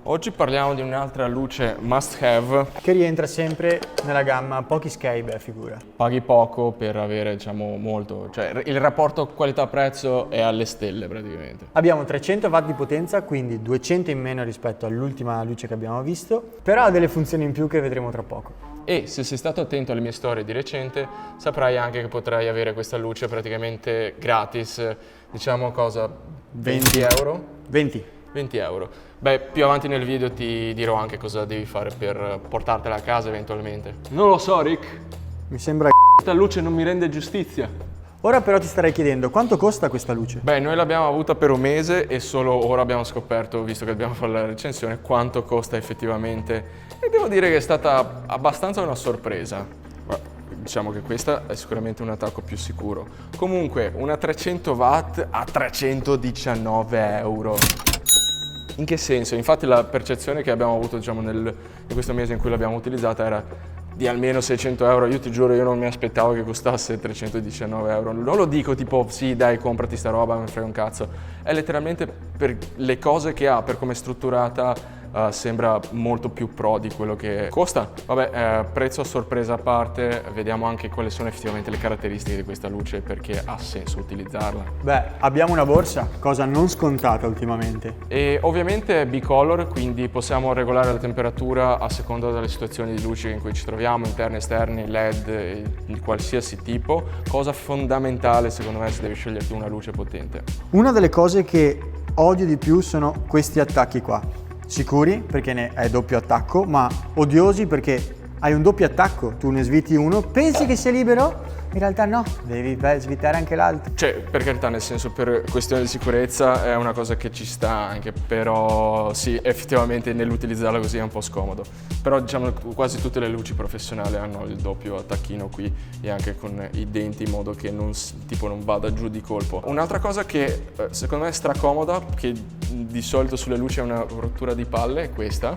Oggi parliamo di un'altra luce must have. Che rientra sempre nella gamma pochi Sky, beh, figura. Paghi poco per avere, diciamo, molto. Cioè, il rapporto qualità-prezzo è alle stelle praticamente. Abbiamo 300 watt di potenza, quindi 200 in meno rispetto all'ultima luce che abbiamo visto, però ha delle funzioni in più che vedremo tra poco. E se sei stato attento alle mie storie di recente, saprai anche che potrai avere questa luce praticamente gratis. Diciamo cosa? 20 euro? 20. 20 euro. Beh, più avanti nel video ti dirò anche cosa devi fare per portartela a casa eventualmente. Non lo so, Rick. Mi sembra Questa luce non mi rende giustizia. Ora però ti starei chiedendo quanto costa questa luce? Beh, noi l'abbiamo avuta per un mese e solo ora abbiamo scoperto, visto che dobbiamo fare la recensione, quanto costa effettivamente. E devo dire che è stata abbastanza una sorpresa. Ma diciamo che questa è sicuramente un attacco più sicuro. Comunque, una 300 watt a 319 euro. In che senso? Infatti la percezione che abbiamo avuto, diciamo, in questo mese in cui l'abbiamo utilizzata era di almeno 600 euro. Io ti giuro, io non mi aspettavo che costasse 319 euro. Non lo dico tipo, sì dai, comprati sta roba, mi frega un cazzo. È letteralmente per le cose che ha, per come è strutturata, sembra molto più pro di quello che costa. Vabbè, prezzo a sorpresa a parte, vediamo anche quali sono effettivamente le caratteristiche di questa luce, perché ha senso utilizzarla. Beh, abbiamo una borsa, cosa non scontata ultimamente. E ovviamente è bicolor, quindi possiamo regolare la temperatura a seconda delle situazioni di luce in cui ci troviamo, interni, esterni, LED, di qualsiasi tipo. Cosa fondamentale secondo me se devi sceglierti una luce potente. Una delle cose che odio di più sono questi attacchi qua. Sicuri perché ne è doppio attacco, ma odiosi perché hai un doppio attacco, tu ne sviti uno, pensi che sia libero, in realtà no, devi svitare anche l'altro. Cioè, per carità, nel senso, per questione di sicurezza è una cosa che ci sta anche, però sì, effettivamente nell'utilizzarla così è un po' scomodo. Però diciamo quasi tutte le luci professionali hanno il doppio attacchino qui e anche con i denti in modo che non vada giù di colpo. Un'altra cosa che secondo me è stracomoda, che di solito sulle luci è una rottura di palle, è questa.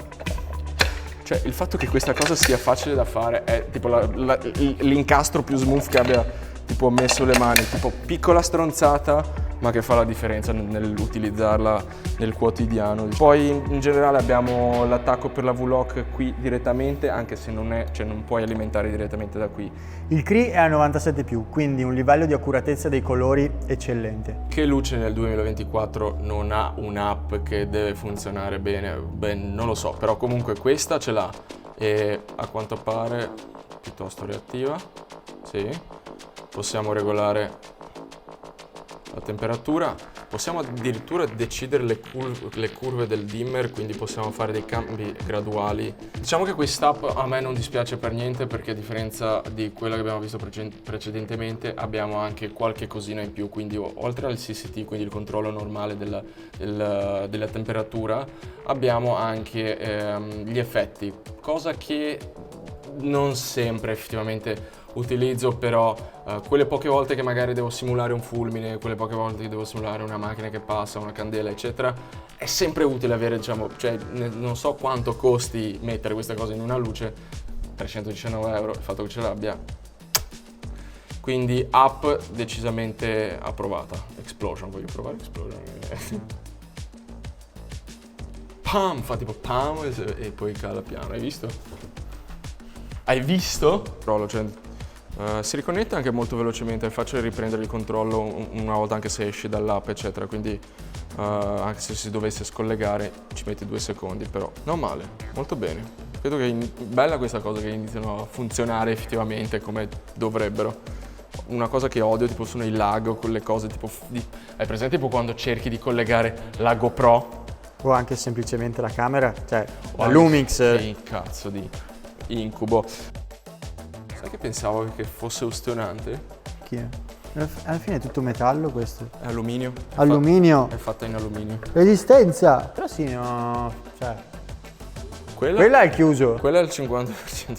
Cioè, il fatto che questa cosa sia facile da fare è tipo l'incastro più smooth che abbia tipo messo le mani, tipo piccola stronzata, ma che fa la differenza nell'utilizzarla nel quotidiano. Poi in generale abbiamo l'attacco per la V-Lock qui direttamente, anche se non puoi alimentare direttamente da qui. Il CRI è a 97+, quindi un livello di accuratezza dei colori eccellente. Che luce nel 2024 non ha un'app che deve funzionare bene? Beh, non lo so, però comunque questa ce l'ha e a quanto pare piuttosto reattiva. Sì. Possiamo regolare la temperatura, possiamo addirittura decidere le curve del dimmer, quindi possiamo fare dei cambi graduali. Diciamo che quest'app a me non dispiace per niente, perché a differenza di quella che abbiamo visto precedentemente abbiamo anche qualche cosina in più, quindi oltre al CCT, quindi il controllo normale della temperatura, abbiamo anche gli effetti, cosa che non sempre effettivamente utilizzo, però quelle poche volte che magari devo simulare un fulmine, quelle poche volte che devo simulare una macchina che passa, una candela eccetera, è sempre utile avere, diciamo, cioè non so quanto costi mettere questa cosa in una luce, 319 euro, il fatto che ce l'abbia, quindi app decisamente approvata. Explosion, voglio provare Explosion. Pam, fa tipo pam e poi cala piano, hai visto? Hai visto? Cioè, si riconnette anche molto velocemente, è facile riprendere il controllo una volta anche se esci dall'app eccetera, quindi anche se si dovesse scollegare ci metti 2 secondi, però non male, molto bene. Credo che bella questa cosa che iniziano a funzionare effettivamente come dovrebbero. Una cosa che odio tipo sono i lag o quelle cose tipo hai presente tipo quando cerchi di collegare la GoPro? O anche semplicemente la camera, cioè la Lumix. Che cazzo di incubo. Sai che pensavo che fosse ustionante? Chi è? Alla fine è tutto metallo questo. È alluminio. Alluminio. È fatta in alluminio. Resistenza. Però sì, no. Cioè. Quella è chiuso. Quella è il 50%.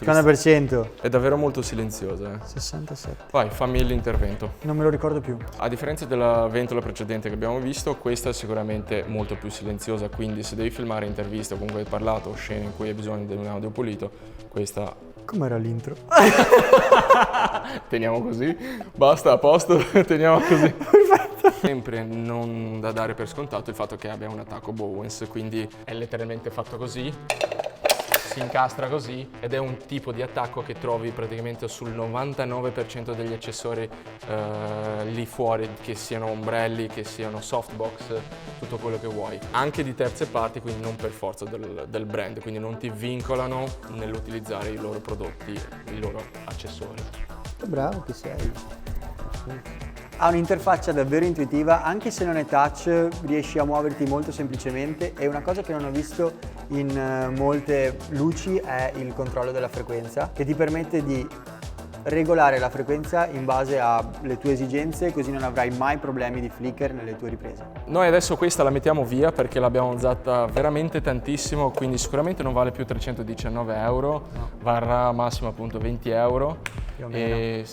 50%. È davvero molto silenziosa. 67. Vai, fammi l'intervento. Non me lo ricordo più. A differenza della ventola precedente che abbiamo visto, questa è sicuramente molto più silenziosa, quindi se devi filmare interviste o comunque hai parlato o scene in cui hai bisogno di un audio pulito, questa... Com'era l'intro? Teniamo così? Basta, a posto? Teniamo così. Perfetto. Esatto. Sempre non da dare per scontato il fatto che abbia un attacco Bowens, quindi è letteralmente fatto così, si incastra così ed è un tipo di attacco che trovi praticamente sul 99% degli accessori lì fuori, che siano ombrelli, che siano softbox, tutto quello che vuoi. Anche di terze parti, quindi non per forza del brand, quindi non ti vincolano nell'utilizzare i loro prodotti, i loro accessori. Bravo che sei. Ha un'interfaccia davvero intuitiva, anche se non è touch, riesci a muoverti molto semplicemente, e una cosa che non ho visto in molte luci è il controllo della frequenza, che ti permette di regolare la frequenza in base alle tue esigenze, così non avrai mai problemi di flicker nelle tue riprese. Noi adesso questa la mettiamo via perché l'abbiamo usata veramente tantissimo, quindi sicuramente non vale più 319 euro, No. varrà massimo appunto 20 euro. Più o meno.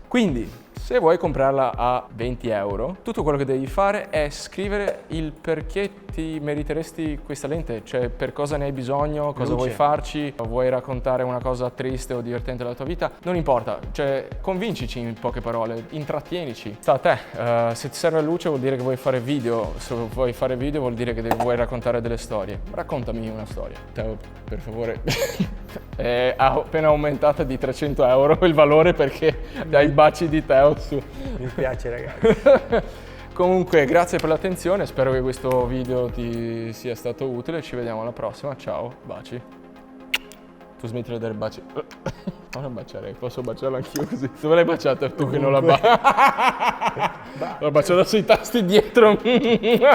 Quindi, se vuoi comprarla a 20 euro, tutto quello che devi fare è scrivere il perché ti meriteresti questa lente, cioè per cosa ne hai bisogno, cosa Luce. vuoi farci, vuoi raccontare una cosa triste o divertente della tua vita, non importa, cioè convincici in poche parole, intrattienici, sta a te. Se ti serve luce vuol dire che vuoi fare video, se vuoi fare video vuol dire che vuoi raccontare delle storie. Raccontami una storia. Teo, per favore. Ha appena aumentato di 300 euro il valore perché dai baci di Teo su. Mi piace ragazzi. Comunque grazie per l'attenzione, spero che questo video ti sia stato utile, ci vediamo alla prossima, ciao, baci. Tu smetti di dare baci. Non baciare, posso baciarlo anch'io così. Dove l'hai baciata tu che non la baci? L'ho baciata sui tasti dietro. Oddio,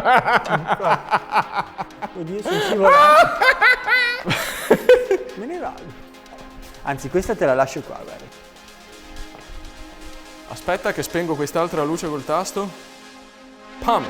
sono scivolato. Me ne vado. Anzi, questa te la lascio qua, guarda. Aspetta che spengo quest'altra luce col tasto. Pam!